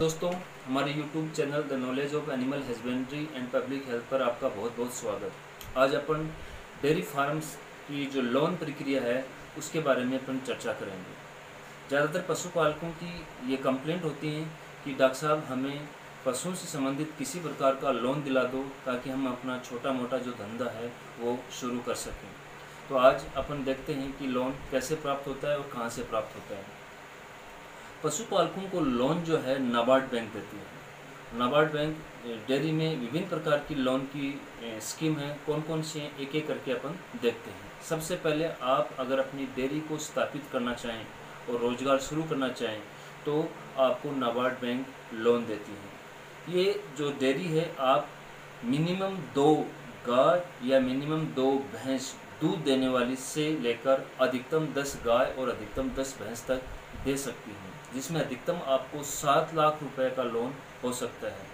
दोस्तों, हमारे YouTube channel the knowledge of animal husbandry and public health पर आपका बहुत बहुत स्वागत। आज अपन डेयरी फार्म्स की जो लोन प्रक्रिया है उसके बारे में अपन चर्चा करेंगे। ज़्यादातर पशुपालकों की ये कंप्लेंट होती है कि डॉक्टर साहब हमें पशुओं से संबंधित किसी प्रकार का लोन दिला दो ताकि हम अपना छोटा मोटा जो धंधा है वो शुरू कर सकें। तो आज अपन देखते हैं कि लोन कैसे प्राप्त होता है और कहाँ से प्राप्त होता है। पशुपालकों को लोन जो है नाबार्ड बैंक देती है। नाबार्ड बैंक डेयरी में विभिन्न प्रकार की लोन की स्कीम है। कौन कौन सी हैं एक एक करके अपन देखते हैं। सबसे पहले आप अगर अपनी डेयरी को स्थापित करना चाहें और रोजगार शुरू करना चाहें तो आपको नाबार्ड बैंक लोन देती है। ये जो डेयरी है आप मिनिमम 2 गाय या मिनिमम 2 भैंस दूध देने वाली से लेकर अधिकतम 10 गाय और अधिकतम 10 भैंस तक दे सकती हैं, जिसमें अधिकतम आपको 7 लाख रुपए का लोन हो सकता है।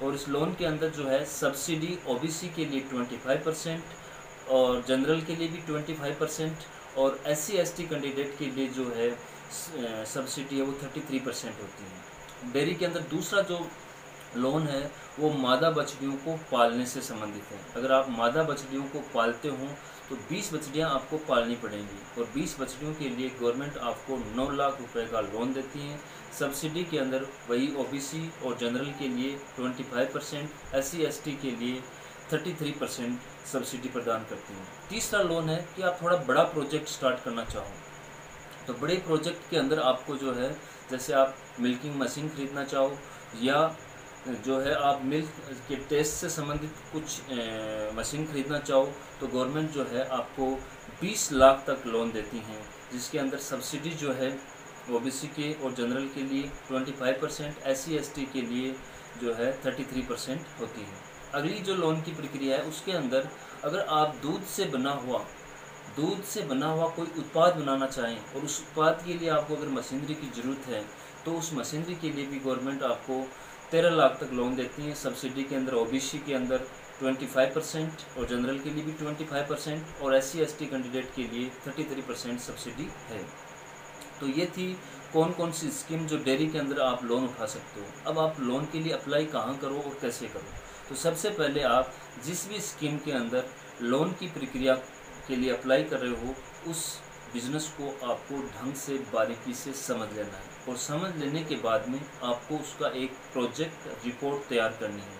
और इस लोन के अंदर जो है सब्सिडी ओबीसी के लिए 25% और जनरल के लिए भी 25% और SC ST कैंडिडेट के लिए जो है सब्सिडी है वो 33% होती है। डेयरी के अंदर दूसरा जो लोन है वो मादा बछड़ियों को पालने से संबंधित है। अगर आप मादा बछड़ियों को पालते हो तो 20 बछड़ियाँ आपको पालनी पड़ेंगी और 20 बछड़ियों के लिए गवर्नमेंट आपको 9 लाख रुपए का लोन देती है। सब्सिडी के अंदर वही ओबीसी और जनरल के लिए 25%, SC ST के लिए 33% सब्सिडी प्रदान करती है। तीसरा लोन है कि आप थोड़ा बड़ा प्रोजेक्ट स्टार्ट करना चाहो तो बड़े प्रोजेक्ट के अंदर आपको जो है जैसे आप मिल्किंग मशीन खरीदना चाहो या जो है आप मिल्क के टेस्ट से संबंधित कुछ मशीन खरीदना चाहो तो गवर्नमेंट जो है आपको 20 लाख तक लोन देती हैं, जिसके अंदर सब्सिडी जो है ओबीसी के और जनरल के लिए 25%, SC ST के लिए जो है 33% होती है। अगली जो लोन की प्रक्रिया है उसके अंदर अगर आप दूध से बना हुआ कोई उत्पाद बनाना चाहें और उस उत्पाद के लिए आपको अगर मशीनरी की ज़रूरत है तो उस मशीनरी के लिए भी गवर्नमेंट आपको 13 लाख तक लोन देती है। सब्सिडी के अंदर ओबीसी के अंदर 25% और जनरल के लिए भी 25% और SC ST कैंडिडेट के लिए 33% सब्सिडी है। तो ये थी कौन कौन सी स्कीम जो डेयरी के अंदर आप लोन उठा सकते हो। अब आप लोन के लिए अप्लाई कहाँ करो और कैसे करो। तो सबसे पहले आप जिस भी स्कीम के अंदर लोन की प्रक्रिया के लिए अप्लाई कर रहे हो उस बिज़नेस को आपको ढंग से बारीकी से समझ लेना है और समझ लेने के बाद में आपको उसका एक प्रोजेक्ट रिपोर्ट तैयार करनी है।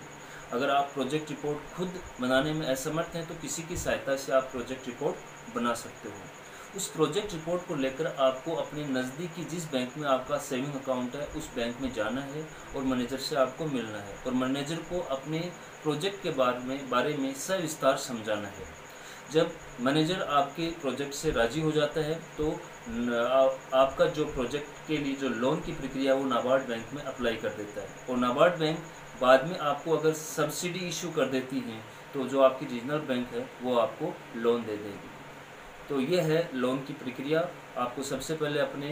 अगर आप प्रोजेक्ट रिपोर्ट खुद बनाने में असमर्थ हैं तो किसी की सहायता से आप प्रोजेक्ट रिपोर्ट बना सकते हो। उस प्रोजेक्ट रिपोर्ट को लेकर आपको अपने नज़दीकी जिस बैंक में आपका सेविंग अकाउंट है उस बैंक में जाना है और मैनेजर से आपको मिलना है और मैनेजर को अपने प्रोजेक्ट के बारे में सविस्तार समझाना है। जब मैनेजर आपके प्रोजेक्ट से राज़ी हो जाता है तो आपका जो प्रोजेक्ट के लिए जो लोन की प्रक्रिया वो नाबार्ड बैंक में अप्लाई कर देता है और नाबार्ड बैंक बाद में आपको अगर सब्सिडी इशू कर देती है तो जो आपकी रीजनल बैंक है वो आपको लोन दे देगी। तो ये है लोन की प्रक्रिया। आपको सबसे पहले अपने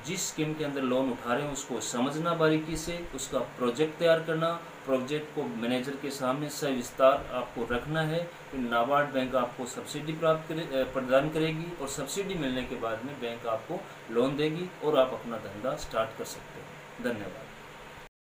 जिस स्कीम के अंदर लोन उठा रहे हैं उसको समझना बारीकी से, उसका प्रोजेक्ट तैयार करना, प्रोजेक्ट को मैनेजर के सामने सविस्तार आपको रखना है। फिर नाबार्ड बैंक आपको सब्सिडी प्रदान करेगी और सब्सिडी मिलने के बाद में बैंक आपको लोन देगी और आप अपना धंधा स्टार्ट कर सकते हैं। धन्यवाद।